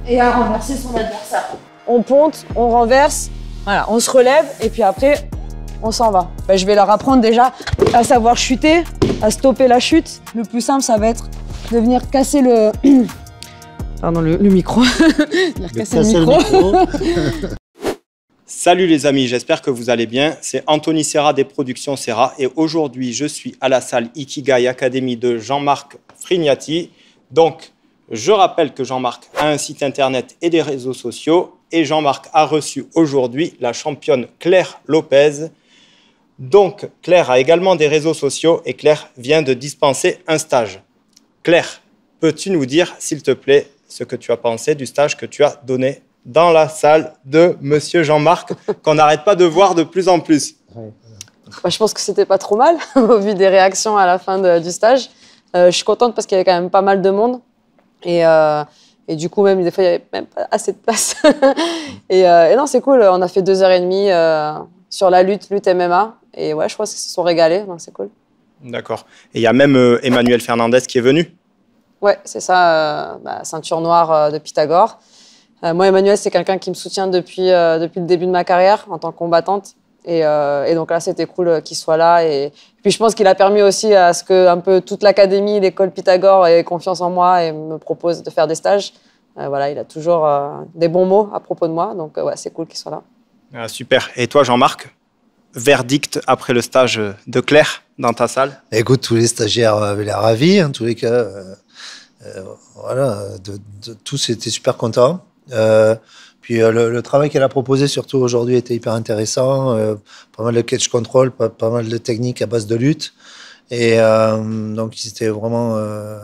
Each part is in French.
et à renverser son adversaire. On ponte, on renverse, voilà, on se relève et puis après, on s'en va. Ben, je vais leur apprendre déjà à savoir chuter, à stopper la chute. Le plus simple, ça va être de venir casser le... Pardon, le micro. Venir casser le micro. Salut les amis, j'espère que vous allez bien. C'est Anthony Serra des Productions Serra et aujourd'hui, je suis à la salle Ikigai Academy de Jean-Marc Frignati. Donc, je rappelle que Jean-Marc a un site internet et des réseaux sociaux et Jean-Marc a reçu aujourd'hui la championne Claire Lopez. Donc, Claire a également des réseaux sociaux et Claire vient de dispenser un stage. Claire, peux-tu nous dire, s'il te plaît, ce que tu as pensé du stage que tu as donné dans la salle de Monsieur Jean-Marc, qu'on n'arrête pas de voir de plus en plus? Bah, je pense que c'était pas trop mal, au vu des réactions à la fin du stage. Je suis contente parce qu'il y avait quand même pas mal de monde. Et du coup, même des fois, il n'y avait même pas assez de place. et non, c'est cool. On a fait 2h30 sur la lutte MMA. Et ouais, je crois qu'ils se sont régalés, donc c'est cool. D'accord. Et il y a même Emmanuel Fernandez qui est venu? Ouais, c'est ça, ceinture noire de Pythagore. Moi, Emmanuel, c'est quelqu'un qui me soutient depuis le début de ma carrière en tant que combattante. Et donc là, c'était cool qu'il soit là. Et puis, je pense qu'il a permis aussi à ce que un peu toute l'académie, l'école Pythagore ait confiance en moi et me propose de faire des stages. Voilà, il a toujours des bons mots à propos de moi. Donc, ouais, c'est cool qu'il soit là. Ah, super. Et toi, Jean-Marc, verdict après le stage de Claire dans ta salle? Écoute, tous les stagiaires avaient l'air ravis, en tous les cas. Voilà, tous étaient super contents. Puis le travail qu'elle a proposé, surtout aujourd'hui, était hyper intéressant. Pas mal de catch control, pas mal de techniques à base de lutte. Et donc, ils étaient vraiment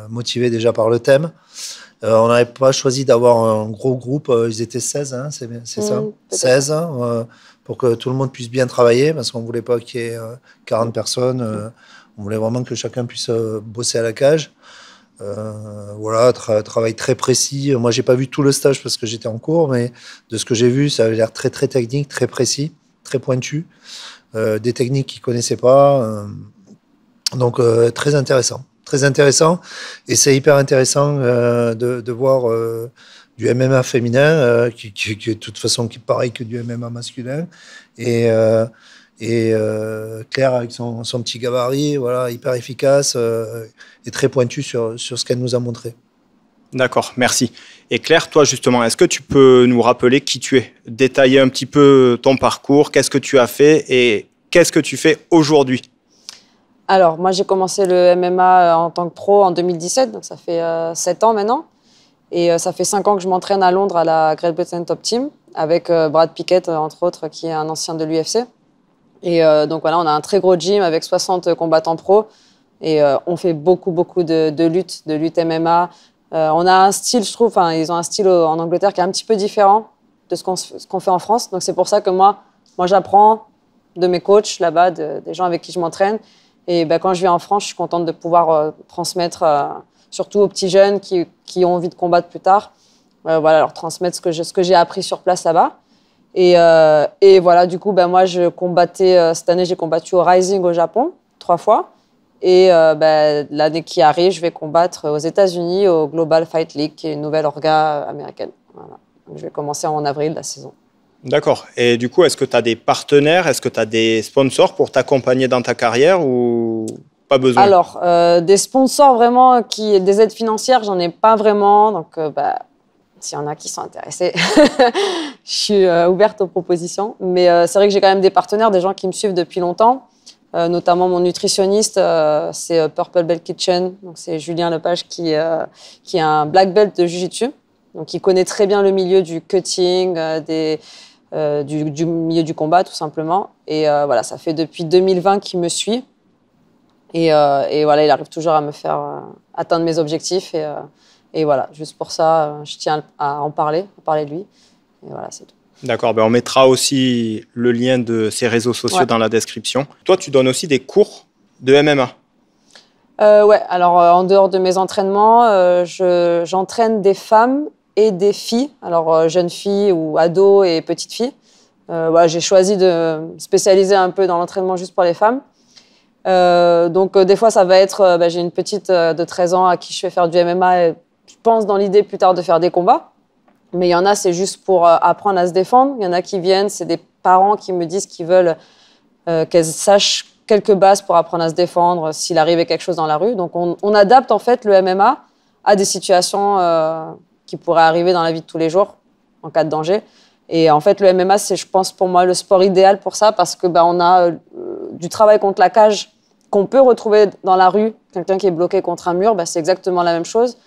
motivés déjà par le thème. On n'avait pas choisi d'avoir un gros groupe. Ils étaient 16, hein, c'est ça 16, pour que tout le monde puisse bien travailler, parce qu'on ne voulait pas qu'il y ait 40 personnes. On voulait vraiment que chacun puisse bosser à la cage. Voilà, travail très précis. Moi, j'ai pas vu tout le stage parce que j'étais en cours, mais de ce que j'ai vu, ça avait l'air très technique, très précis, très pointu. Des techniques qu'ils connaissaient pas. Donc, très intéressant. Très intéressant. Et c'est hyper intéressant de voir du MMA féminin, qui de toute façon qui est pareil que du MMA masculin. Et Claire, avec son petit gabarit, voilà, hyper efficace et très pointu sur ce qu'elle nous a montré. D'accord, merci. Et Claire, toi justement, est-ce que tu peux nous rappeler qui tu es? Détailler un petit peu ton parcours, qu'est-ce que tu as fait et qu'est-ce que tu fais aujourd'hui? Alors, moi, j'ai commencé le MMA en tant que pro en 2017, donc ça fait 7 ans maintenant. Et ça fait 5 ans que je m'entraîne à Londres à la Great Britain Top Team, avec Brad Pickett, entre autres, qui est un ancien de l'UFC. Et donc voilà, on a un très gros gym avec 60 combattants pros et on fait beaucoup de lutte MMA. On a un style, je trouve, ils ont un style en Angleterre qui est un petit peu différent de ce qu'on fait en France. Donc c'est pour ça que moi j'apprends de mes coachs là-bas, des gens avec qui je m'entraîne. Et quand je viens en France, je suis contente de pouvoir transmettre, surtout aux petits jeunes qui ont envie de combattre plus tard, voilà, leur transmettre ce que j'ai appris sur place là-bas. Et voilà, du coup, moi, je combattais, cette année, j'ai combattu au Rising au Japon, 3 fois. Et l'année qui arrive, je vais combattre aux États-Unis au Global Fight League, qui est une nouvelle orga américaine. Voilà. Donc, je vais commencer en avril la saison. D'accord. Et du coup, est-ce que tu as des partenaires, est-ce que tu as des sponsors pour t'accompagner dans ta carrière ou pas besoin? Alors, des sponsors vraiment, des aides financières, j'en ai pas vraiment. Donc, s'il y en a qui sont intéressés, je suis ouverte aux propositions. Mais c'est vrai que j'ai quand même des partenaires, des gens qui me suivent depuis longtemps, notamment mon nutritionniste, c'est Purple Belt Kitchen. Donc c'est Julien Lepage qui est un black belt de Jiu-Jitsu. Donc il connaît très bien le milieu du cutting, du milieu du combat tout simplement. Et voilà, ça fait depuis 2020 qu'il me suit. Et voilà, il arrive toujours à me faire atteindre mes objectifs. Et voilà, juste pour ça, je tiens à en parler, de lui. Et voilà, c'est tout. D'accord, on mettra aussi le lien de ses réseaux sociaux dans la description. Toi, tu donnes aussi des cours de MMA? Ouais, alors en dehors de mes entraînements, j'entraîne des femmes et des filles, alors jeunes filles ou ados et petites filles. Voilà, j'ai choisi de me spécialiser un peu dans l'entraînement juste pour les femmes. Donc des fois, ça va être, j'ai une petite de 13 ans à qui je fais faire du MMA et je pense dans l'idée plus tard de faire des combats. Mais il y en a, c'est juste pour apprendre à se défendre. Il y en a qui viennent, c'est des parents qui me disent qu'ils veulent qu'elles sachent quelques bases pour apprendre à se défendre s'il arrivait quelque chose dans la rue. Donc, on adapte en fait le MMA à des situations qui pourraient arriver dans la vie de tous les jours en cas de danger. Et en fait, le MMA, c'est, je pense, pour moi, le sport idéal pour ça parce que on a du travail contre la cage qu'on peut retrouver dans la rue. Quelqu'un qui est bloqué contre un mur, c'est exactement la même chose.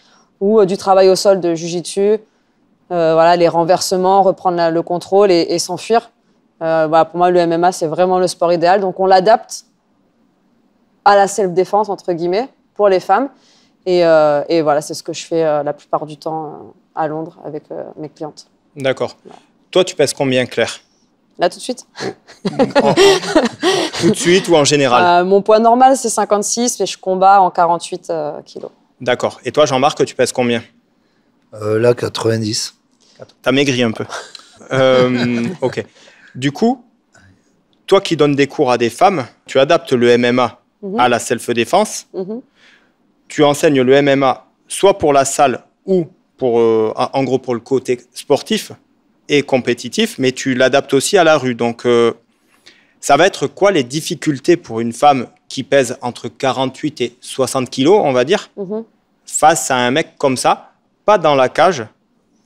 Ou du travail au sol de jiu-jitsu, voilà, les renversements, reprendre le contrôle et s'enfuir. Voilà, pour moi, le MMA, c'est vraiment le sport idéal. Donc, on l'adapte à la self-défense, entre guillemets, pour les femmes. Et voilà, c'est ce que je fais la plupart du temps à Londres avec mes clientes. D'accord. Voilà. Toi, tu pèses combien, Claire? Là, tout de suite? Tout de suite ou en général? Mon poids normal, c'est 56, mais je combats en 48 kilos. D'accord. Et toi, Jean-Marc, tu pèses combien? Là, 90. T'as maigri un peu. Ok. Du coup, toi qui donnes des cours à des femmes, tu adaptes le MMA à la self-défense. Tu enseignes le MMA soit pour la salle ou pour, en gros pour le côté sportif et compétitif, mais tu l'adaptes aussi à la rue. Donc, ça va être quoi les difficultés pour une femme qui pèse entre 48 et 60 kilos, on va dire, face à un mec comme ça, pas dans la cage,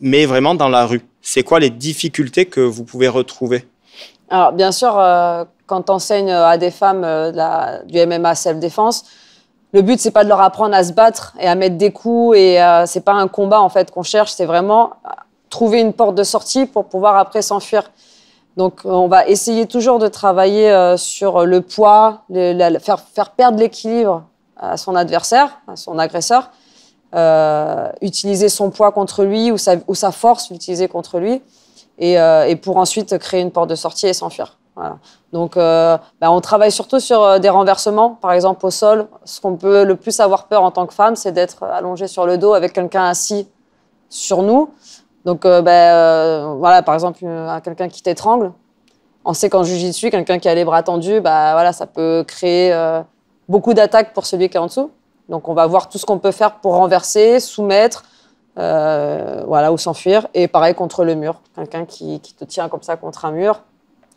mais vraiment dans la rue? C'est quoi les difficultés que vous pouvez retrouver? Alors, bien sûr, quand tu enseignes à des femmes du MMA self-défense, le but, c'est pas de leur apprendre à se battre et à mettre des coups. Et c'est pas un combat, en fait, qu'on cherche. C'est vraiment trouver une porte de sortie pour pouvoir après s'enfuir. Donc, on va essayer toujours de travailler sur le poids, faire perdre l'équilibre à son adversaire, à son agresseur, utiliser son poids contre lui ou sa force l'utiliser contre lui et pour ensuite créer une porte de sortie et s'enfuir. Voilà. Donc, on travaille surtout sur des renversements, par exemple au sol. Ce qu'on peut le plus avoir peur en tant que femme, c'est d'être allongé sur le dos avec quelqu'un assis sur nous. Donc, voilà, par exemple, quelqu'un qui t'étrangle. On sait qu'en jiu-jitsu, quelqu'un qui a les bras tendus, voilà, ça peut créer beaucoup d'attaques pour celui qui est en dessous. Donc, on va voir tout ce qu'on peut faire pour renverser, soumettre, voilà, ou s'enfuir. Et pareil contre le mur. Quelqu'un qui te tient comme ça contre un mur.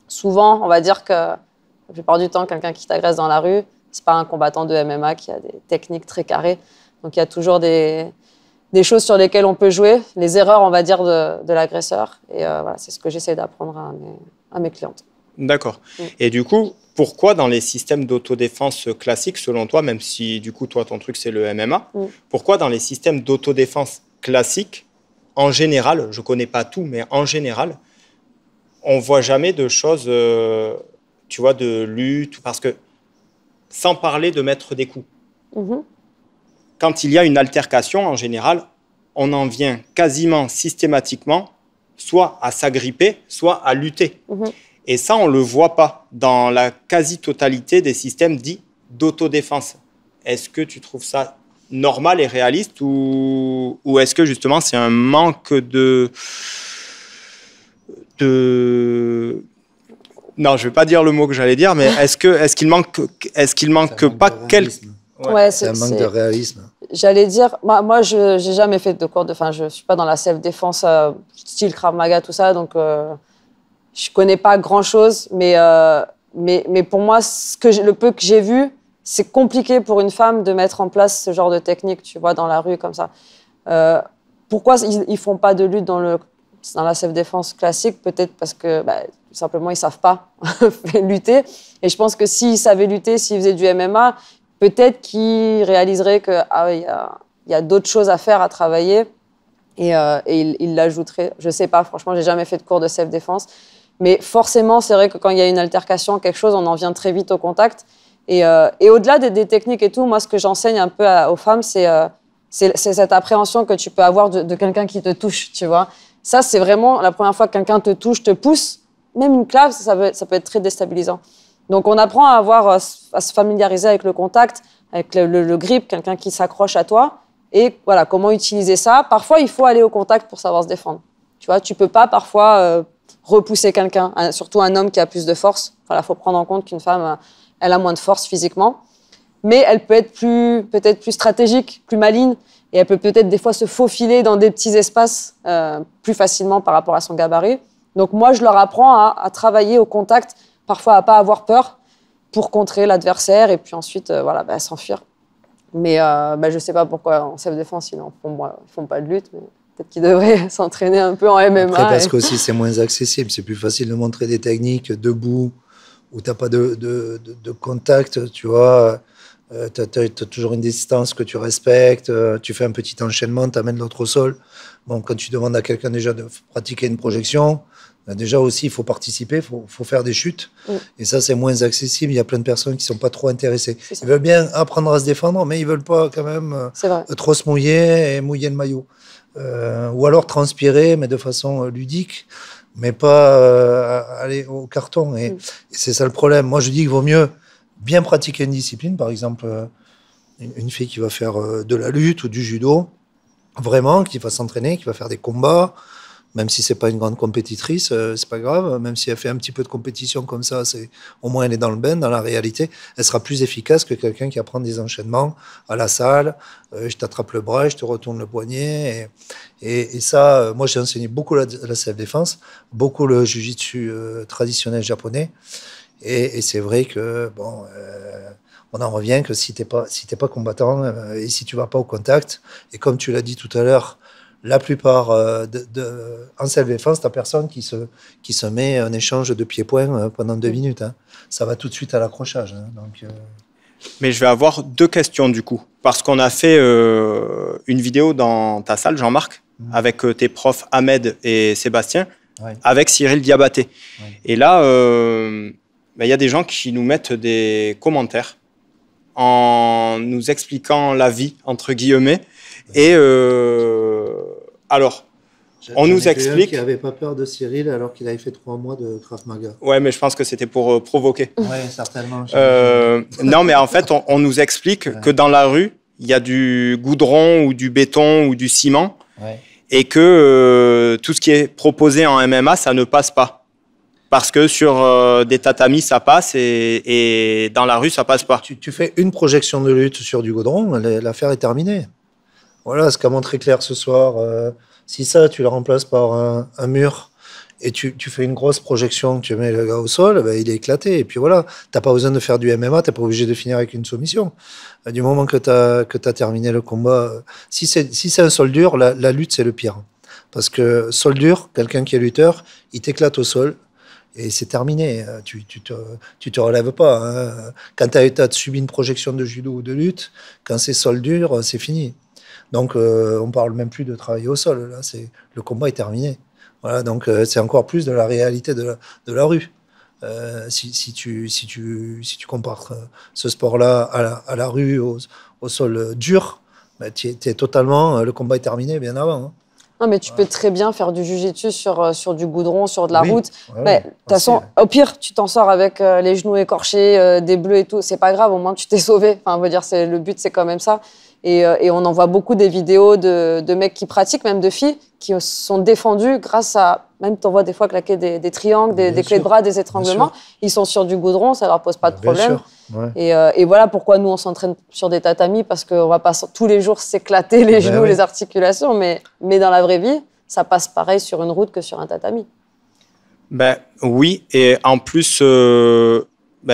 Souvent, on va dire que la plupart du temps, quelqu'un qui t'agresse dans la rue, c'est pas un combattant de MMA qui a des techniques très carrées. Donc, il y a toujours des choses sur lesquelles on peut jouer, les erreurs, on va dire, de l'agresseur. Et voilà, c'est ce que j'essaie d'apprendre à mes clientes. D'accord. Et du coup, pourquoi dans les systèmes d'autodéfense classiques, selon toi, même si du coup, toi, ton truc, c'est le MMA, pourquoi dans les systèmes d'autodéfense classiques, en général, je connais pas tout, mais en général, on voit jamais de choses, tu vois, de lutte, parce que, sans parler de mettre des coups, quand il y a une altercation, en général, on en vient quasiment systématiquement soit à s'agripper, soit à lutter. Et ça, on ne le voit pas dans la quasi-totalité des systèmes dits d'autodéfense. Est-ce que tu trouves ça normal et réaliste ou est-ce que justement c'est un manque de... Non, je ne vais pas dire le mot que j'allais dire, mais est-ce qu'il manque pas quelque... Ouais, c'est un manque de réalisme. J'allais dire, moi je n'ai jamais fait de cours je ne suis pas dans la self-défense style Krav Maga, tout ça, donc je ne connais pas grand-chose, mais pour moi, le peu que j'ai vu, c'est compliqué pour une femme de mettre en place ce genre de technique, tu vois, dans la rue comme ça. Pourquoi ils ne font pas de lutte dans la self-défense classique? Peut-être parce que tout simplement, ils ne savent pas lutter. Et je pense que s'ils savaient lutter, s'ils faisaient du MMA, peut-être qu'ils réaliseraient qu'il y a d'autres choses à faire, à travailler, et ils l'ajouteraient. Je ne sais pas, franchement, je n'ai jamais fait de cours de self-défense. Mais forcément, c'est vrai que quand il y a une altercation, quelque chose, on en vient très vite au contact. Et au-delà des techniques et tout, moi, ce que j'enseigne un peu aux femmes, c'est cette appréhension que tu peux avoir de quelqu'un qui te touche, tu vois. Ça, c'est vraiment la première fois que quelqu'un te touche, te pousse. Même une clave, ça peut être très déstabilisant. Donc, on apprend à se familiariser avec le contact, avec le grip, quelqu'un qui s'accroche à toi. Et voilà, comment utiliser ça. Parfois, il faut aller au contact pour savoir se défendre. Tu vois, tu peux pas parfois repousser quelqu'un, surtout un homme qui a plus de force. Voilà, faut prendre en compte qu'une femme, elle a moins de force physiquement. Mais elle peut être peut-être plus stratégique, plus maligne. et elle peut peut-être des fois se faufiler dans des petits espaces plus facilement par rapport à son gabarit. Donc moi, je leur apprends à travailler au contact, parfois à pas avoir peur pour contrer l'adversaire et puis ensuite s'enfuir. Mais je sais pas pourquoi en self-défense, ils font pas de lutte, mais peut-être qu'ils devraient s'entraîner un peu en MMA. Après, parce qu'aussi c'est moins accessible, c'est plus facile de montrer des techniques debout où t'as pas de contact, tu vois. T'as toujours une distance que tu respectes, tu fais un petit enchaînement, t'amènes l'autre au sol. Bon, quand tu demandes à quelqu'un déjà de pratiquer une projection, déjà aussi, il faut participer, il faut faire des chutes. Et ça, c'est moins accessible. Il y a plein de personnes qui ne sont pas trop intéressées. Ils veulent bien apprendre à se défendre, mais ils ne veulent pas quand même trop se mouiller et mouiller le maillot. Ou alors transpirer, mais de façon ludique, mais pas aller au carton. Et c'est ça le problème. Moi, je dis qu'il vaut mieux bien pratiquer une discipline. Par exemple, une fille qui va faire de la lutte ou du judo, vraiment, qui va s'entraîner, qui va faire des combats, même si c'est pas une grande compétitrice, c'est pas grave. Même si elle fait un petit peu de compétition comme ça, au moins elle est dans le bain, dans la réalité. Elle sera plus efficace que quelqu'un qui apprend des enchaînements à la salle. Je t'attrape le bras, je te retourne le poignet. Et ça, moi j'ai enseigné beaucoup la self-défense, beaucoup le jiu-jitsu traditionnel japonais. Et c'est vrai que bon, on en revient que si t'es pas combattant et si tu vas pas au contact, et comme tu l'as dit tout à l'heure, la plupart en self-défense, t'as personne qui se met un échange de pieds-poings pendant 2 minutes. Hein. Ça va tout de suite à l'accrochage. Hein. Donc, Mais je vais avoir 2 questions du coup, parce qu'on a fait une vidéo dans ta salle, Jean-Marc, avec tes profs Ahmed et Sébastien, avec Cyril Diabaté. Et là, il y a des gens qui nous mettent des commentaires en nous expliquant la vie, entre guillemets. Et alors, on nous explique... qui n'avait pas peur de Cyril alors qu'il avait fait 3 mois de Krav Maga. Ouais, mais je pense que c'était pour provoquer. Oui, certainement. Non, mais en fait, on nous explique que dans la rue, il y a du goudron ou du béton ou du ciment et que tout ce qui est proposé en MMA, ça ne passe pas. Parce que sur des tatamis, ça passe et dans la rue, ça passe pas. Tu fais une projection de lutte sur du goudron, l'affaire est terminée. Voilà ce qu'a montré Claire ce soir. Si ça, tu le remplaces par un mur et tu fais une grosse projection, tu mets le gars au sol, il est éclaté. Et puis voilà, t'as pas besoin de faire du MMA, t'es pas obligé de finir avec une soumission. Du moment que t'as terminé le combat, si c'est un sol dur, la lutte, c'est le pire. Parce que sol dur, quelqu'un qui est lutteur, il t'éclate au sol. Et c'est terminé, tu te relèves pas. Hein. Quand tu as subi une projection de judo ou de lutte, quand c'est sol dur, c'est fini. Donc on parle même plus de travailler au sol. Là, le combat est terminé. Voilà, donc c'est encore plus de la réalité de la rue. Si tu compares ce sport-là à la rue, au sol dur, t'es totalement. Le combat est terminé bien avant. Hein. Non, mais tu peux très bien faire du jiu-jitsu sur du goudron, sur de la route. De toute façon, ouais. Au pire, tu t'en sors avec les genoux écorchés, des bleus et tout. C'est pas grave, au moins tu t'es sauvé. Enfin, on veut dire, le but, c'est quand même ça. Et on en voit beaucoup des vidéos de mecs qui pratiquent, même de filles, qui sont défendus grâce à... Même t'en vois des fois claquer des triangles, des clés de bras, des étranglements. Ils sont sur du goudron, ça leur pose pas de problème. Et voilà pourquoi nous, on s'entraîne sur des tatamis, parce qu'on va pas tous les jours s'éclater les genoux, les articulations. Mais dans la vraie vie, ça passe pareil sur une route que sur un tatami. Oui, et en plus...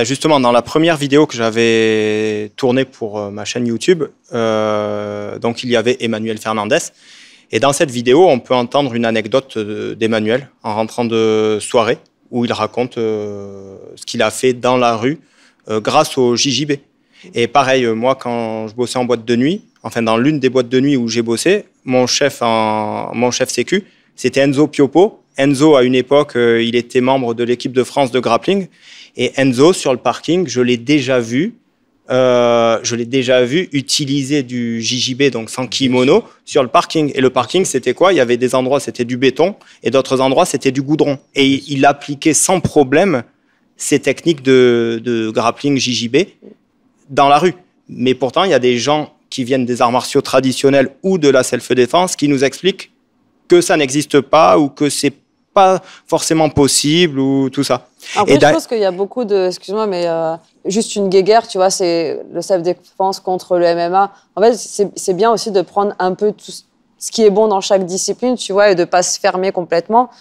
justement, dans la première vidéo que j'avais tournée pour ma chaîne YouTube, donc il y avait Emmanuel Fernandez. Et dans cette vidéo, on peut entendre une anecdote d'Emmanuel en rentrant de soirée, où il raconte ce qu'il a fait dans la rue grâce au JJB. Et pareil, moi, quand je bossais en boîte de nuit, enfin dans l'une des boîtes de nuit où j'ai bossé, mon chef sécu, c'était Enzo Piopo. Enzo, à une époque, il était membre de l'équipe de France de grappling. Et Enzo, sur le parking, je l'ai déjà vu utiliser du JJB, donc sans kimono, sur le parking. Et le parking, c'était quoi? Il y avait des endroits, c'était du béton, et d'autres endroits, c'était du goudron. Et il appliquait sans problème ces techniques de grappling JJB dans la rue. Mais pourtant, il y a des gens qui viennent des arts martiaux traditionnels ou de la self-défense qui nous expliquent que ça n'existe pas ou que c'est pas forcément possible ou tout ça. Après, je pense qu'il y a beaucoup de, excuse-moi, mais juste une guéguerre, tu vois, c'est le self-défense contre le MMA. En fait, c'est bien aussi de prendre un peu tout ce qui est bon dans chaque discipline, tu vois, et de pas se fermer complètement.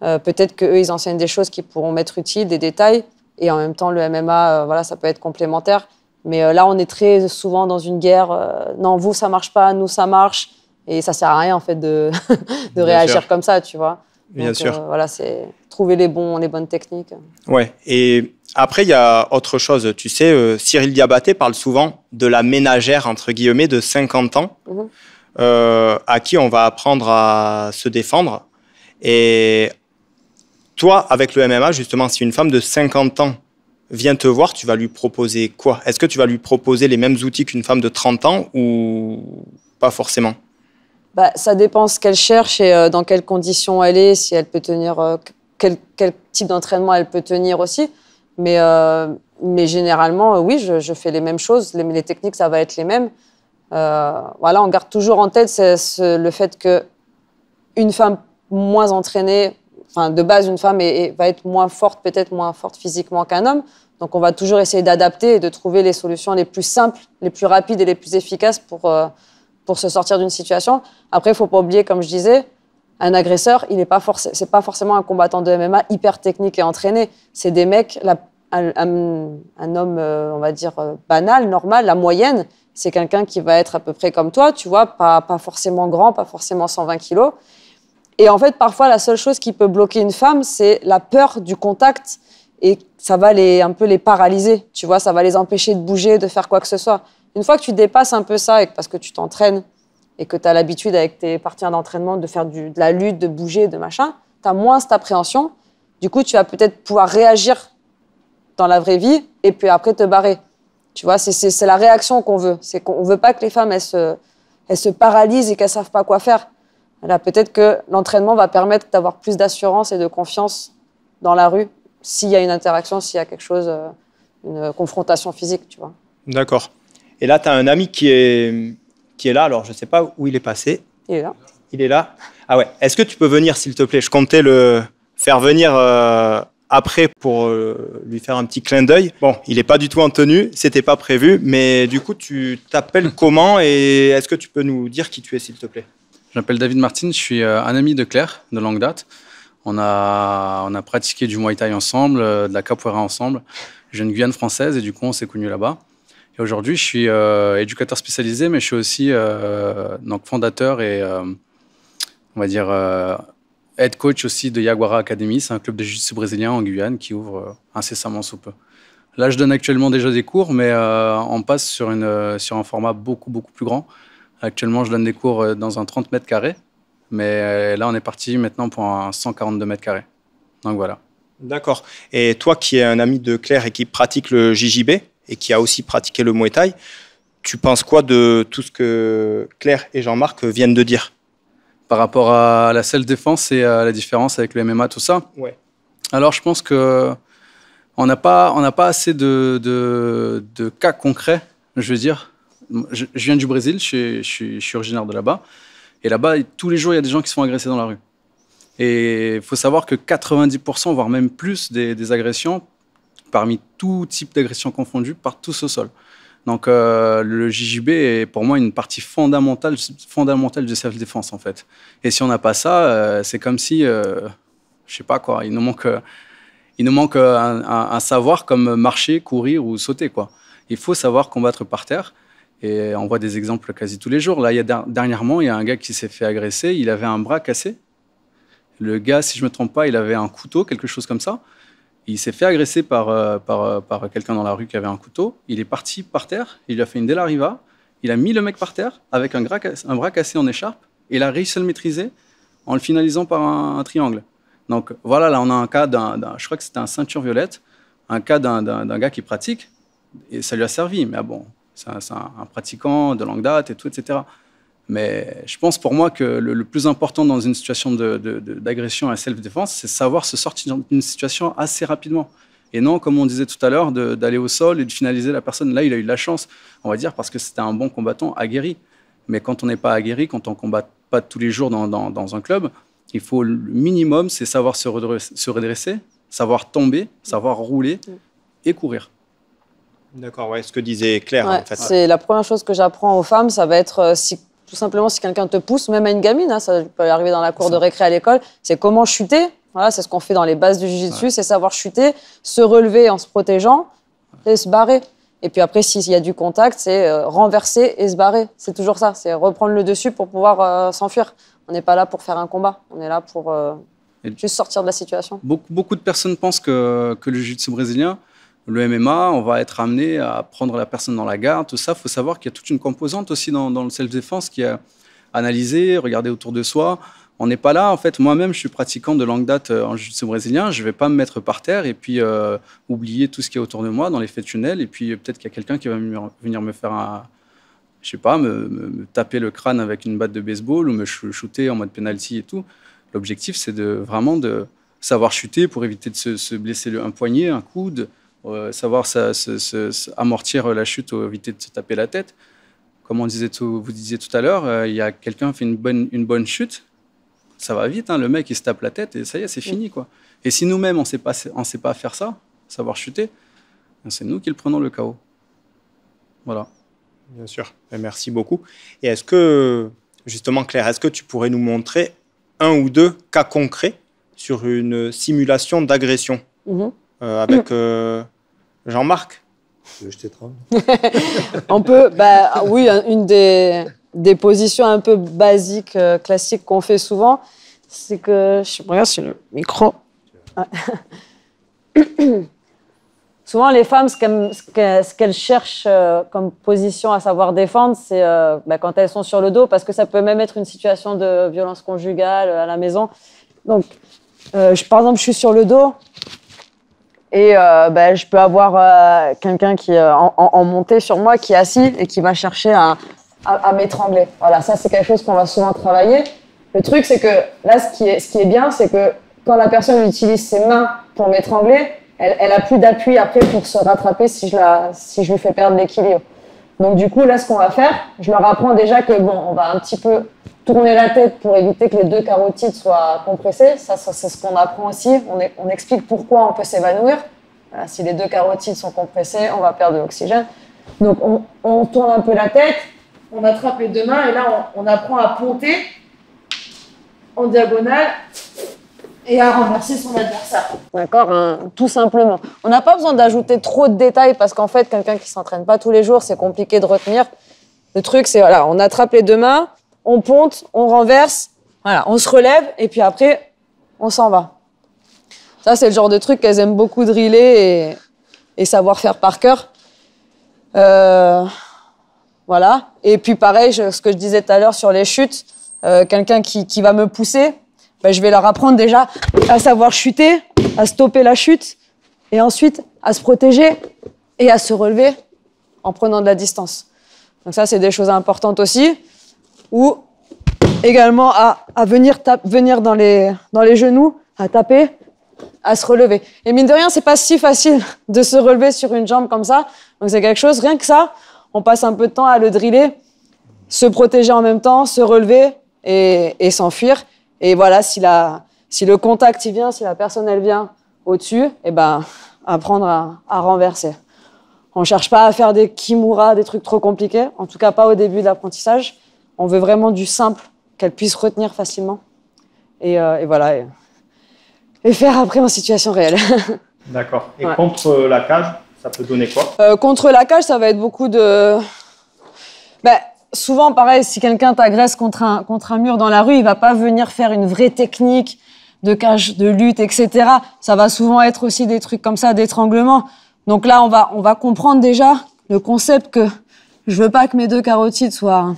Peut-être qu'eux, ils enseignent des choses qui pourront m'être utiles, des détails, et en même temps, le MMA, voilà, ça peut être complémentaire. Mais là, on est très souvent dans une guerre. Non, vous, ça marche pas, nous, ça marche. Et ça sert à rien, en fait, de réagir comme ça, tu vois. Bien sûr. Voilà, c'est trouver les bonnes techniques. Ouais. Et après, il y a autre chose. Tu sais, Cyril Diabaté parle souvent de la ménagère, entre guillemets, de 50 ans, à qui on va apprendre à se défendre. Et toi, avec le MMA, justement, si une femme de 50 ans vient te voir, tu vas lui proposer quoi? Est-ce que tu vas lui proposer les mêmes outils qu'une femme de 30 ans ou pas forcément? Bah, ça dépend ce qu'elle cherche et dans quelles conditions elle est, si elle peut tenir, quel type d'entraînement elle peut tenir aussi. Mais généralement, oui, je fais les mêmes choses. Les techniques, ça va être les mêmes. Voilà, on garde toujours en tête le fait qu'une femme moins entraînée, enfin, de base, une femme va être moins forte, peut-être moins forte physiquement qu'un homme. Donc, on va toujours essayer d'adapter et de trouver les solutions les plus simples, les plus rapides et les plus efficaces pour se sortir d'une situation. Après, il ne faut pas oublier, comme je disais, un agresseur, c'est pas forcément un combattant de MMA hyper technique et entraîné. C'est des mecs, un homme, on va dire, banal, normal, la moyenne, c'est quelqu'un qui va être à peu près comme toi, tu vois, pas forcément grand, pas forcément 120 kilos. Et en fait, parfois, la seule chose qui peut bloquer une femme, c'est la peur du contact. Et ça va un peu les paralyser, tu vois, ça va les empêcher de bouger, de faire quoi que ce soit. Une fois que tu dépasses un peu ça, parce que tu t'entraînes et que tu as l'habitude avec tes partenaires d'entraînement de faire de la lutte, de bouger, de machin, tu as moins cette appréhension. Du coup, tu vas peut-être pouvoir réagir dans la vraie vie et puis après te barrer. Tu vois, c'est la réaction qu'on veut. C'est qu'on ne veut pas que les femmes, elles se paralysent et qu'elles ne savent pas quoi faire. Là, peut-être que l'entraînement va permettre d'avoir plus d'assurance et de confiance dans la rue s'il y a une interaction, s'il y a quelque chose, une confrontation physique, tu vois. D'accord. Et là, tu as un ami qui est là. Alors, je ne sais pas où il est passé. Il est là. Il est là. Ah ouais. Est-ce que tu peux venir, s'il te plaît? Je comptais le faire venir après pour lui faire un petit clin d'œil. Bon, il n'est pas du tout en tenue. C'était pas prévu. Mais du coup, tu t'appelles comment? Et est-ce que tu peux nous dire qui tu es, s'il te plaît? Je m'appelle David Martin. Je suis un ami de Claire, de longue date. On a pratiqué du Muay Thai ensemble, de la capoeira ensemble. J'ai une Guyane française et du coup, on s'est connus là-bas. Et aujourd'hui, je suis éducateur spécialisé, mais je suis aussi donc fondateur et on va dire head coach aussi de Yaguara Academy. C'est un club de jiu-jitsu brésilien en Guyane qui ouvre incessamment sous peu. Là, je donne actuellement déjà des cours, mais on passe sur un format beaucoup plus grand. Actuellement, je donne des cours dans un 30 mètres carrés, mais là, on est parti maintenant pour un 142 mètres carrés. Donc voilà. D'accord. Et toi qui es un ami de Claire et qui pratique le JJB, et qui a aussi pratiqué le Muay Thai, tu penses quoi de tout ce que Claire et Jean-Marc viennent de dire? Par rapport à la self-défense et à la différence avec le MMA, tout ça? Ouais. Alors, je pense qu'on n'a pas assez de cas concrets, je veux dire. Je viens du Brésil, je suis originaire de là-bas. Et là-bas, tous les jours, il y a des gens qui se font agresser dans la rue. Et il faut savoir que 90%, voire même plus des agressions, parmi tout type d'agression confondue, partent tous au sol. Donc le JJB est pour moi une partie fondamentale du self-défense en fait. Et si on n'a pas ça, c'est comme si, je sais pas quoi, il nous manque un savoir comme marcher, courir ou sauter quoi. Il faut savoir combattre par terre. Et on voit des exemples quasi tous les jours. Là, dernièrement, il y a un gars qui s'est fait agresser. Il avait un bras cassé. Le gars, si je me trompe pas, il avait un couteau, quelque chose comme ça. Il s'est fait agresser par quelqu'un dans la rue qui avait un couteau. Il est parti par terre, il lui a fait une Della Riva, il a mis le mec par terre avec un bras cassé en écharpe et il a réussi à le maîtriser en le finalisant par un triangle. Donc voilà, là on a un cas je crois que c'était un ceinture violette, un cas d'un gars qui pratique et ça lui a servi. Mais bon, c'est un pratiquant de longue date et tout, etc. Mais je pense pour moi que le plus important dans une situation d'agression et self-défense, c'est savoir se sortir d'une situation assez rapidement. Et non, comme on disait tout à l'heure, d'aller au sol et de finaliser la personne. Là, il a eu de la chance, on va dire, parce que c'était un bon combattant aguerri. Mais quand on n'est pas aguerri, quand on ne combat pas tous les jours dans un club, Il faut le minimum, c'est savoir se redresser, savoir tomber, savoir rouler et courir. D'accord, ouais, ce que disait Claire, Ouais, en fait. c'est la première chose que j'apprends aux femmes, ça va être tout simplement si quelqu'un te pousse, même à une gamine, hein, ça peut arriver dans la cour de récré à l'école, c'est comment chuter. Voilà, c'est ce qu'on fait dans les bases du jiu-jitsu, c'est savoir chuter, se relever en se protégeant et se barrer. Et puis après, s'il y a du contact, c'est renverser et se barrer. C'est toujours ça, c'est reprendre le dessus pour pouvoir s'enfuir. On n'est pas là pour faire un combat, on est là pour juste sortir de la situation. Beaucoup de personnes pensent que le jiu-jitsu brésilien, le MMA, on va être amené à prendre la personne dans la garde, tout ça. Il faut savoir qu'il y a toute une composante aussi dans le self-défense qui est analysée, regarder autour de soi. On n'est pas là, en fait. Moi-même, je suis pratiquant de longue date en jiu-jitsu brésilien. Je ne vais pas me mettre par terre et puis oublier tout ce qui est autour de moi dans l'effet tunnel. Et puis peut-être qu'il y a quelqu'un qui va venir me faire je sais pas, me taper le crâne avec une batte de baseball ou me shooter en mode penalty et tout. L'objectif, c'est vraiment de savoir chuter pour éviter de se blesser un poignet, un coude, savoir amortir la chute ou éviter de se taper la tête. Comme vous disiez tout à l'heure, il y a quelqu'un qui fait une bonne chute, ça va vite, hein, le mec il se tape la tête et ça y est, c'est fini, quoi. Et si nous-mêmes on sait pas faire ça, savoir chuter, c'est nous qui le prenons le KO. Voilà. Bien sûr, merci beaucoup. Et est-ce que, justement Claire, est-ce que tu pourrais nous montrer un ou deux cas concrets sur une simulation d'agression avec Jean-Marc? Je t'étrangle. On peut, oui, une des positions un peu basiques, classiques qu'on fait souvent, c'est que, je regarde sur le micro. Souvent, les femmes, ce qu'elles cherchent comme position à savoir défendre, c'est quand elles sont sur le dos, parce que ça peut même être une situation de violence conjugale à la maison. Donc, par exemple, je suis sur le dos et je peux avoir quelqu'un qui est en montée sur moi, qui est assis et qui va chercher à m'étrangler. Voilà, ça, c'est quelque chose qu'on va souvent travailler. Le truc, c'est que là, ce qui est bien, c'est que quand la personne utilise ses mains pour m'étrangler, elle a plus d'appui après pour se rattraper si je lui fais perdre l'équilibre. Donc du coup, là, ce qu'on va faire, je leur apprends déjà que on va un petit peu tourner la tête pour éviter que les deux carotides soient compressées. Ça c'est ce qu'on apprend aussi. On explique pourquoi on peut s'évanouir. Voilà, si les deux carotides sont compressées, on va perdre de l'oxygène. Donc on tourne un peu la tête, on attrape les deux mains et là, on apprend à ponter en diagonale et à renverser son adversaire. D'accord, tout simplement. On n'a pas besoin d'ajouter trop de détails parce qu'en fait, quelqu'un qui ne s'entraîne pas tous les jours, c'est compliqué de retenir. Le truc, c'est voilà, on attrape les deux mains, on ponte, on renverse, voilà, on se relève et puis après, on s'en va. Ça, c'est le genre de truc qu'elles aiment beaucoup driller et savoir faire par cœur. Voilà. Et puis pareil, ce que je disais tout à l'heure sur les chutes, quelqu'un qui va me pousser, je vais leur apprendre déjà à savoir chuter, à stopper la chute, et ensuite à se protéger et à se relever en prenant de la distance. Donc ça, c'est des choses importantes aussi. Ou également à venir dans les genoux, à taper, à se relever. Et mine de rien, c'est pas si facile de se relever sur une jambe comme ça. Donc c'est quelque chose, rien que ça, on passe un peu de temps à le driller, se protéger en même temps, se relever et s'enfuir. Et voilà, si le contact il vient, si la personne elle vient au-dessus, apprendre à renverser. On ne cherche pas à faire des kimura, des trucs trop compliqués, en tout cas pas au début de l'apprentissage. On veut vraiment du simple, qu'elle puisse retenir facilement. Et voilà, et faire après en situation réelle. D'accord. Et contre la cage, ça peut donner quoi? Contre la cage, ça va être beaucoup de... souvent, pareil, si quelqu'un t'agresse contre un mur dans la rue, il va pas venir faire une vraie technique de cage, de lutte, etc. Ça va souvent être aussi des trucs comme ça, d'étranglement. Donc là, on va comprendre déjà le concept que je veux pas que mes deux carotides soient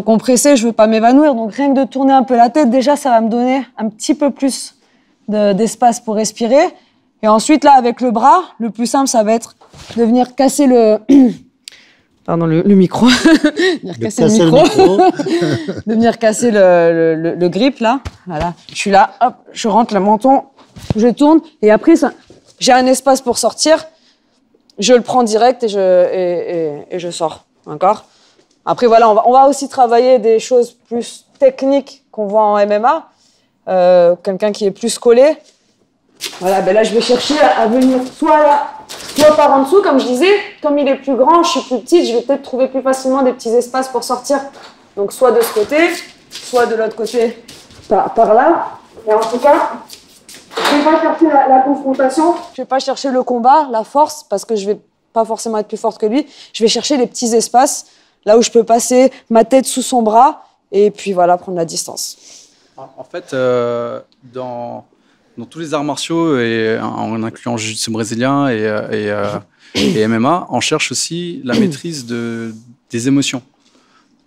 compressées, je veux pas m'évanouir. Donc rien que de tourner un peu la tête, déjà, ça va me donner un petit peu plus d'espace pour respirer. Et ensuite, là, avec le bras, le plus simple, ça va être de venir casser le micro. De venir casser le grip, là. Voilà. Je suis là, hop, je rentre le menton, je tourne, et après, j'ai un espace pour sortir, je le prends direct et je sors. D'accord ? Après, voilà, on va aussi travailler des choses plus techniques qu'on voit en MMA. quelqu'un qui est plus collé. Voilà, ben là, je vais chercher à venir soit là, soit par en dessous, comme je disais. Comme il est plus grand, je suis plus petite, je vais peut-être trouver plus facilement des petits espaces pour sortir. Donc, soit de ce côté, soit de l'autre côté, par là. Mais en tout cas, je ne vais pas chercher la confrontation. Je ne vais pas chercher le combat, la force, parce que je ne vais pas forcément être plus forte que lui. Je vais chercher les petits espaces, là où je peux passer ma tête sous son bras, et puis voilà, prendre la distance. En fait, dans tous les arts martiaux, et en incluant jiu-jitsu brésilien et MMA, on cherche aussi la maîtrise des émotions.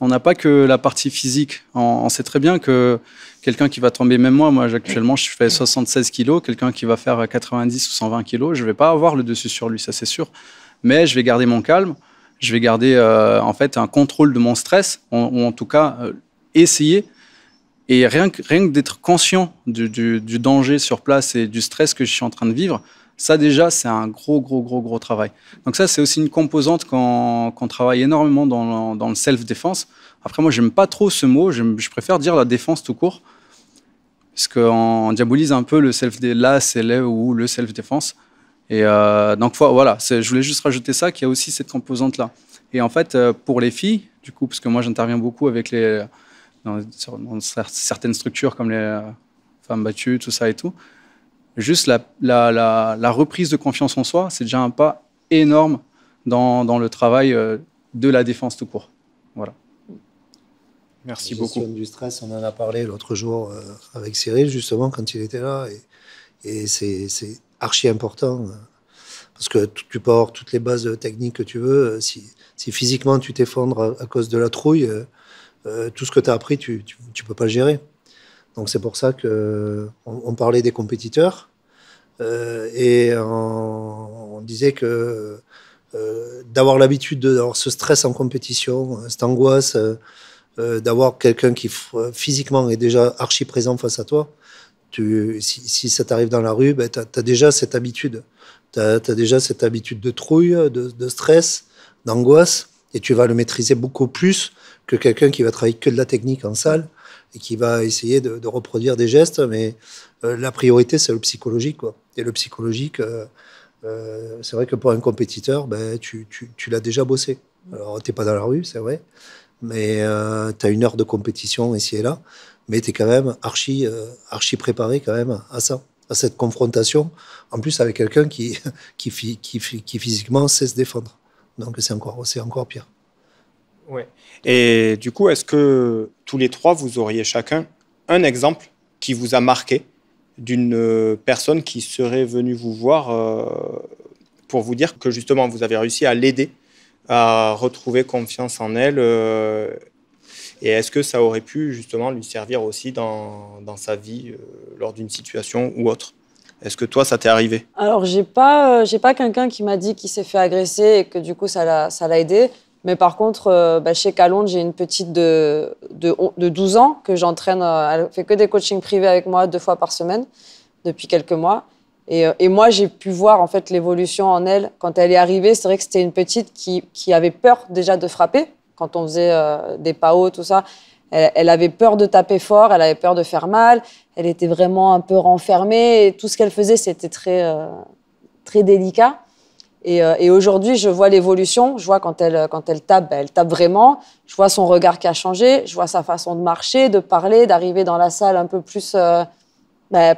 On n'a pas que la partie physique. On sait très bien que quelqu'un qui va tomber, même moi actuellement, je fais 76 kilos, quelqu'un qui va faire 90 ou 120 kilos, je ne vais pas avoir le dessus sur lui, ça c'est sûr. Mais je vais garder mon calme, je vais garder en fait un contrôle de mon stress, ou en tout cas essayer. Et rien que d'être conscient du danger sur place et du stress que je suis en train de vivre, ça déjà, c'est un gros travail. Donc ça, c'est aussi une composante qu'on travaille énormément dans le self-défense. Après, moi, j'aime pas trop ce mot, je préfère dire la défense tout court, parce qu'on diabolise un peu le self-défense. Et donc voilà, je voulais juste rajouter ça, qu'il y a aussi cette composante-là. Et en fait, pour les filles, du coup, parce que moi, j'interviens beaucoup avec dans certaines structures comme les femmes battues, tout ça et tout. Juste la reprise de confiance en soi, c'est déjà un pas énorme dans le travail de la défense tout court. Voilà. Merci beaucoup. La gestion du stress, on en a parlé l'autre jour avec Cyril, justement, quand il était là. Et c'est archi important. Parce que tu peux avoir toutes les bases techniques que tu veux. Si physiquement tu t'effondres à cause de la trouille, tout ce que tu as appris, tu peux pas le gérer. Donc c'est pour ça qu'on parlait des compétiteurs et on disait que d'avoir l'habitude d'avoir ce stress en compétition, cette angoisse, d'avoir quelqu'un qui physiquement est déjà archi présent face à toi, si ça t'arrive dans la rue, ben, tu as déjà cette habitude. Tu as déjà cette habitude de trouille, de stress, d'angoisse, et tu vas le maîtriser beaucoup plus que quelqu'un qui va travailler que de la technique en salle et qui va essayer de reproduire des gestes, mais la priorité, c'est le psychologique, quoi. Et le psychologique, c'est vrai que pour un compétiteur, ben, tu l'as déjà bossé. Alors, tu n'es pas dans la rue, c'est vrai, mais tu as une heure de compétition ici et là, mais tu es quand même archi préparé quand même à ça, à cette confrontation, en plus avec quelqu'un qui physiquement sait se défendre. Donc, c'est encore pire. Ouais. Et du coup, est-ce que tous les trois, vous auriez chacun un exemple qui vous a marqué d'une personne qui serait venue vous voir pour vous dire que justement, vous avez réussi à l'aider à retrouver confiance en elle et est-ce que ça aurait pu justement lui servir aussi dans sa vie lors d'une situation ou autre? Est-ce que toi, ça t'est arrivé? Alors, j'ai pas quelqu'un qui m'a dit qu'il s'est fait agresser et que du coup, ça l'a aidé. Mais par contre, chez Calonde, j'ai une petite de 12 ans que j'entraîne. Elle fait que des coachings privés avec moi 2 fois par semaine depuis quelques mois. Et moi, j'ai pu voir en fait l'évolution en elle. Quand elle est arrivée, c'est vrai que c'était une petite qui avait peur déjà de frapper. Quand on faisait des PAO, tout ça, elle avait peur de taper fort, elle avait peur de faire mal. Elle était vraiment un peu renfermée. Et tout ce qu'elle faisait, c'était très délicat. Et aujourd'hui, je vois l'évolution. Je vois quand elle tape, elle tape vraiment. Je vois son regard qui a changé. Je vois sa façon de marcher, de parler, d'arriver dans la salle un peu plus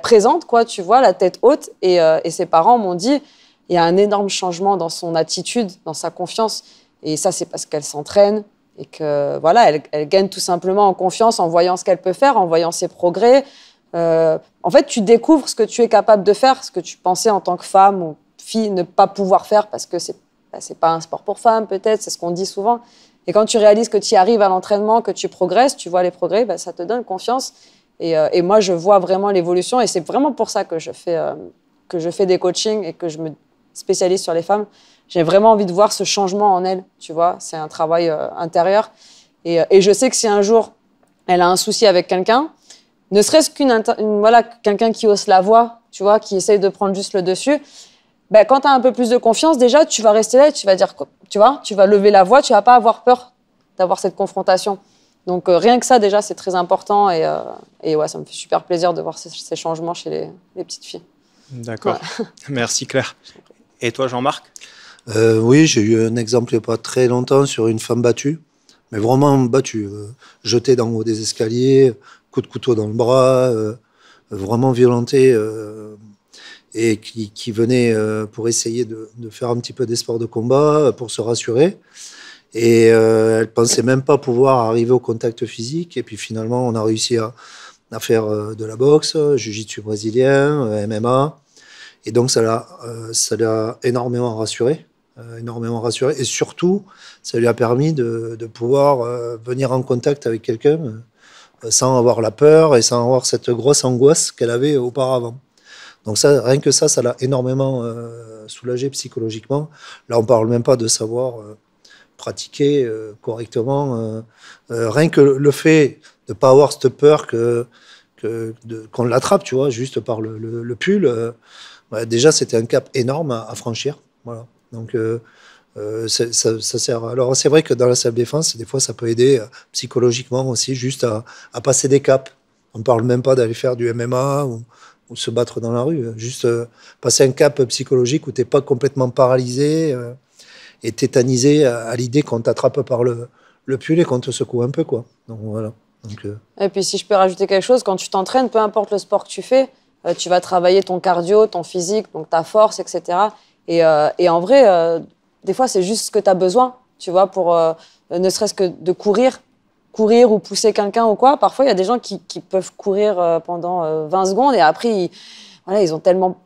présente, quoi. Tu vois, la tête haute. Et ses parents m'ont dit, il y a un énorme changement dans son attitude, dans sa confiance. Et ça, c'est parce qu'elle s'entraîne et que voilà, elle gagne tout simplement en confiance en voyant ce qu'elle peut faire, en voyant ses progrès. En fait, tu découvres ce que tu es capable de faire, ce que tu pensais en tant que femme ou fille ne pas pouvoir faire parce que c'est pas un sport pour femmes, peut-être, c'est ce qu'on dit souvent. Et quand tu réalises que tu y arrives à l'entraînement, que tu progresses, tu vois les progrès, ça te donne confiance. Et moi, je vois vraiment l'évolution. Et c'est vraiment pour ça que je fais des coachings et que je me spécialise sur les femmes. J'ai vraiment envie de voir ce changement en elle, tu vois. C'est un travail intérieur. Et je sais que si un jour, elle a un souci avec quelqu'un, ne serait-ce quelqu'un qui hausse la voix, tu vois, qui essaye de prendre juste le dessus, quand tu as un peu plus de confiance, déjà, tu vas rester là et tu vas dire, tu vois, tu vas lever la voix, tu vas pas avoir peur d'avoir cette confrontation. Donc rien que ça, déjà, c'est très important. Et ouais, ça me fait super plaisir de voir ces changements chez les petites filles. D'accord. Ouais. Merci Claire. Et toi Jean-Marc? Oui, j'ai eu un exemple il n'y a pas très longtemps sur une femme battue, mais vraiment battue, jetée d'en haut des escaliers, coup de couteau dans le bras, vraiment violentée, et qui venait pour essayer de faire un petit peu des sports de combat, pour se rassurer. Et elle pensait même pas pouvoir arriver au contact physique. Et puis finalement, on a réussi à faire de la boxe, jiu-jitsu brésilien, MMA. Et donc ça l'a énormément rassuré. Et surtout, ça lui a permis de pouvoir venir en contact avec quelqu'un sans avoir la peur et sans avoir cette grosse angoisse qu'elle avait auparavant. Donc ça, rien que ça l'a énormément soulagé psychologiquement. Là, on parle même pas de savoir pratiquer correctement. Rien que le fait de pas avoir cette peur qu'on l'attrape, tu vois, juste par le pull, ouais, déjà c'était un cap énorme à franchir. Voilà. Donc ça sert. Alors c'est vrai que dans la self-défense, des fois ça peut aider psychologiquement aussi, juste à passer des caps. On ne parle même pas d'aller faire du MMA ou se battre dans la rue. Juste passer un cap psychologique où tu n'es pas complètement paralysé et tétanisé à l'idée qu'on t'attrape par le pull et qu'on te secoue un peu, quoi. Donc voilà. Donc, Et puis si je peux rajouter quelque chose, quand tu t'entraînes, peu importe le sport que tu fais, tu vas travailler ton cardio, ton physique, donc ta force, etc. Et en vrai, des fois, c'est juste ce que tu as besoin, tu vois, pour ne serait-ce que de courir ou pousser quelqu'un ou quoi. Parfois, il y a des gens qui peuvent courir pendant 20 secondes et après, ils ont tellement...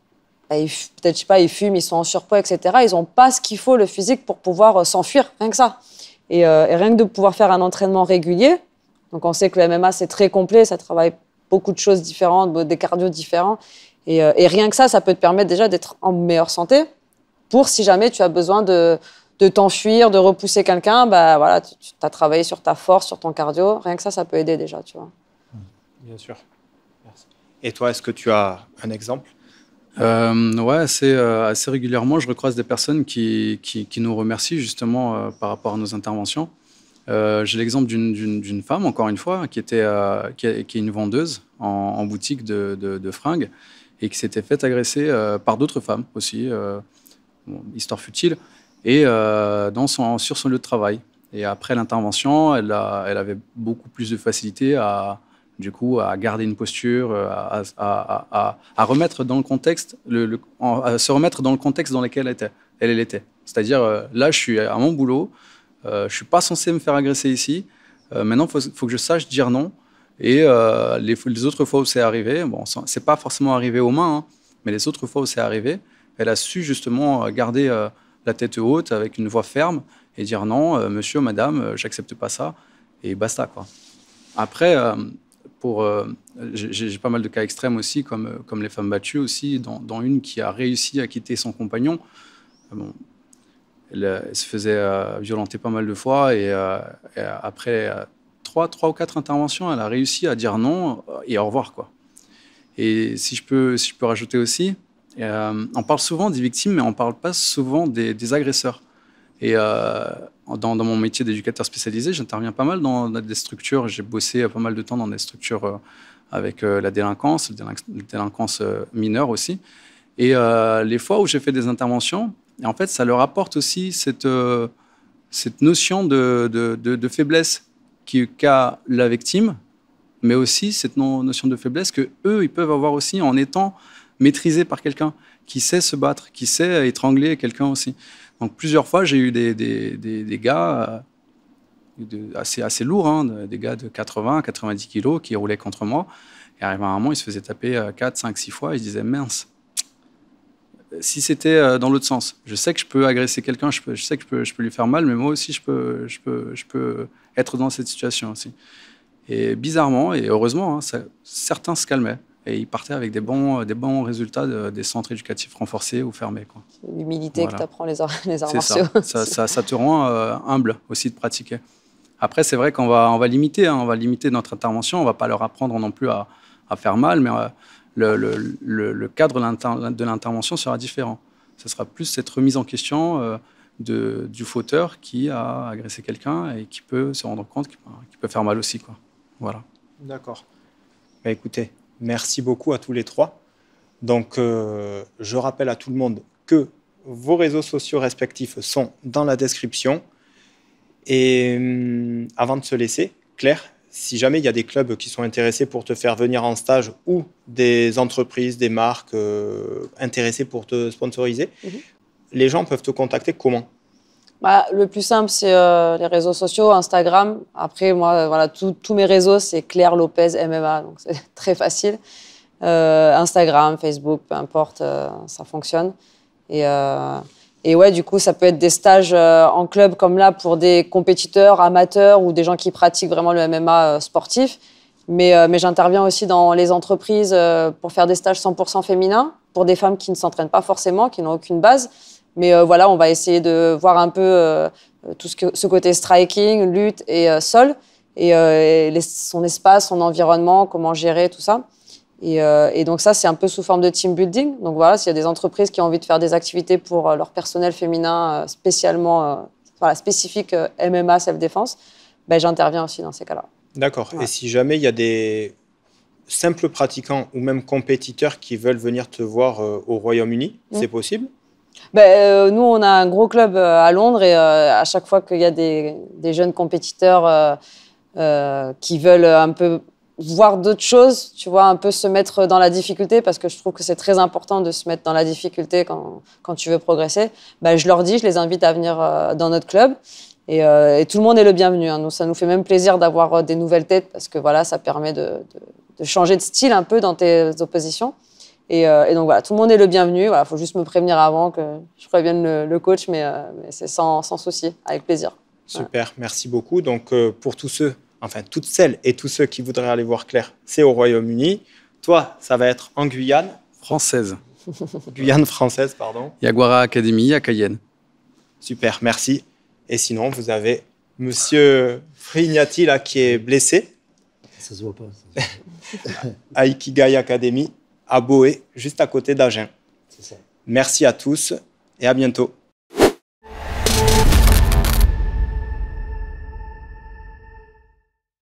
peut-être, je sais pas, ils fument, ils sont en surpoids, etc. Ils n'ont pas ce qu'il faut, le physique, pour pouvoir s'enfuir, rien que ça. Et rien que de pouvoir faire un entraînement régulier, donc on sait que le MMA, c'est très complet, ça travaille beaucoup de choses différentes, des cardios différents. Et rien que ça peut te permettre déjà d'être en meilleure santé pour si jamais tu as besoin de t'enfuir, de repousser quelqu'un, bah voilà, tu as travaillé sur ta force, sur ton cardio. Rien que ça peut aider déjà, tu vois. Bien sûr. Merci. Et toi, est-ce que tu as un exemple? Ouais, assez régulièrement, je recroise des personnes qui nous remercient justement par rapport à nos interventions. J'ai l'exemple d'une femme, encore une fois, qui est une vendeuse en boutique de fringues et qui s'était fait agresser par d'autres femmes aussi, histoire futile, et sur son lieu de travail. Et après l'intervention, elle avait beaucoup plus de facilité à garder une posture, à remettre dans le contexte, à se remettre dans le contexte dans lequel elle était. C'est-à-dire, là, je suis à mon boulot, je ne suis pas censé me faire agresser ici. Maintenant, il faut que je sache dire non. Et les autres fois où c'est arrivé, bon, ce n'est pas forcément arrivé aux mains, hein, mais les autres fois où c'est arrivé, elle a su justement garder la tête haute avec une voix ferme et dire non, monsieur, madame, j'accepte pas ça, et basta, quoi. Après, j'ai pas mal de cas extrêmes aussi, comme les femmes battues aussi, dont une qui a réussi à quitter son compagnon. Bon, elle se faisait violenter pas mal de fois et après 3 ou 4 interventions, elle a réussi à dire non et au revoir, quoi. Et si je peux rajouter aussi, on parle souvent des victimes, mais on ne parle pas souvent des agresseurs. Et dans mon métier d'éducateur spécialisé, j'interviens pas mal dans des structures. J'ai bossé pas mal de temps dans des structures avec la délinquance mineure aussi. Et les fois où j'ai fait des interventions, en fait, ça leur apporte aussi cette notion de faiblesse qu'a la victime, mais aussi cette notion de faiblesse que eux, ils peuvent avoir aussi en étant maîtrisés par quelqu'un qui sait se battre, qui sait étrangler quelqu'un aussi. Donc plusieurs fois, j'ai eu des gars assez lourds, hein, des gars de 80, 90 kilos qui roulaient contre moi. Et arrivé à un moment, ils se faisaient taper 4, 5, 6 fois. Et je disais, mince, si c'était dans l'autre sens, je sais que je peux agresser quelqu'un, je sais que je peux lui faire mal, mais moi aussi, je peux être dans cette situation aussi. Et bizarrement, et heureusement, hein, certains se calmaient. Et ils partaient avec des bons résultats des centres éducatifs renforcés ou fermés, quoi. C'est l'humilité que tu apprends les arts C'est martiaux. Ça te rend humble aussi de pratiquer. Après, c'est vrai qu'on va limiter, hein, on va limiter notre intervention. On ne va pas leur apprendre non plus à faire mal, mais le cadre de l'intervention sera différent. Ce sera plus cette remise en question du fauteur qui a agressé quelqu'un et qui peut se rendre compte qu'il peut faire mal aussi, quoi. Voilà. D'accord. Bah, écoutez, merci beaucoup à tous les trois. Donc, je rappelle à tout le monde que vos réseaux sociaux respectifs sont dans la description. Et avant de se laisser, Claire, si jamais il y a des clubs qui sont intéressés pour te faire venir en stage ou des entreprises, des marques intéressées pour te sponsoriser, les gens peuvent te contacter comment? Le plus simple, c'est les réseaux sociaux, Instagram. Après, moi, voilà, tous mes réseaux, c'est Claire Lopez MMA, donc c'est très facile. Instagram, Facebook, peu importe, ça fonctionne. Et ouais, du coup, ça peut être des stages en club comme là pour des compétiteurs, amateurs ou des gens qui pratiquent vraiment le MMA sportif. Mais j'interviens aussi dans les entreprises pour faire des stages 100% féminins pour des femmes qui ne s'entraînent pas forcément, qui n'ont aucune base. Mais voilà, on va essayer de voir un peu tout ce côté striking, lutte et sol, son espace, son environnement, comment gérer tout ça. Et donc ça, c'est un peu sous forme de team building. Donc voilà, s'il y a des entreprises qui ont envie de faire des activités pour leur personnel féminin spécialement, spécifique MMA, self-défense, ben, j'interviens aussi dans ces cas-là. D'accord. Ouais. Et si jamais il y a des simples pratiquants ou même compétiteurs qui veulent venir te voir au Royaume-Uni, c'est possible? Nous, on a un gros club à Londres et à chaque fois qu'il y a des jeunes compétiteurs qui veulent un peu voir d'autres choses, tu vois, un peu se mettre dans la difficulté, parce que je trouve que c'est très important de se mettre dans la difficulté quand tu veux progresser, je leur dis, je les invite à venir dans notre club. Et tout le monde est le bienvenu. Hein. Nous, ça nous fait même plaisir d'avoir des nouvelles têtes, parce que voilà, ça permet de changer de style un peu dans tes oppositions. Et donc voilà, tout le monde est le bienvenu. Voilà, faut juste me prévenir avant que je prévienne le coach, mais c'est sans souci, avec plaisir. Super, merci beaucoup. Donc pour tous ceux, enfin toutes celles et tous ceux qui voudraient aller voir Claire, c'est au Royaume-Uni. Toi, ça va être en Guyane. Française. Guyane française, pardon. Yaguara Academy à Cayenne. Super, merci. Et sinon, vous avez Monsieur Frignati là qui est blessé. Ça se voit pas. À Ikigai Academy, à Boé, juste à côté d'Agen. C'est ça. Merci à tous et à bientôt.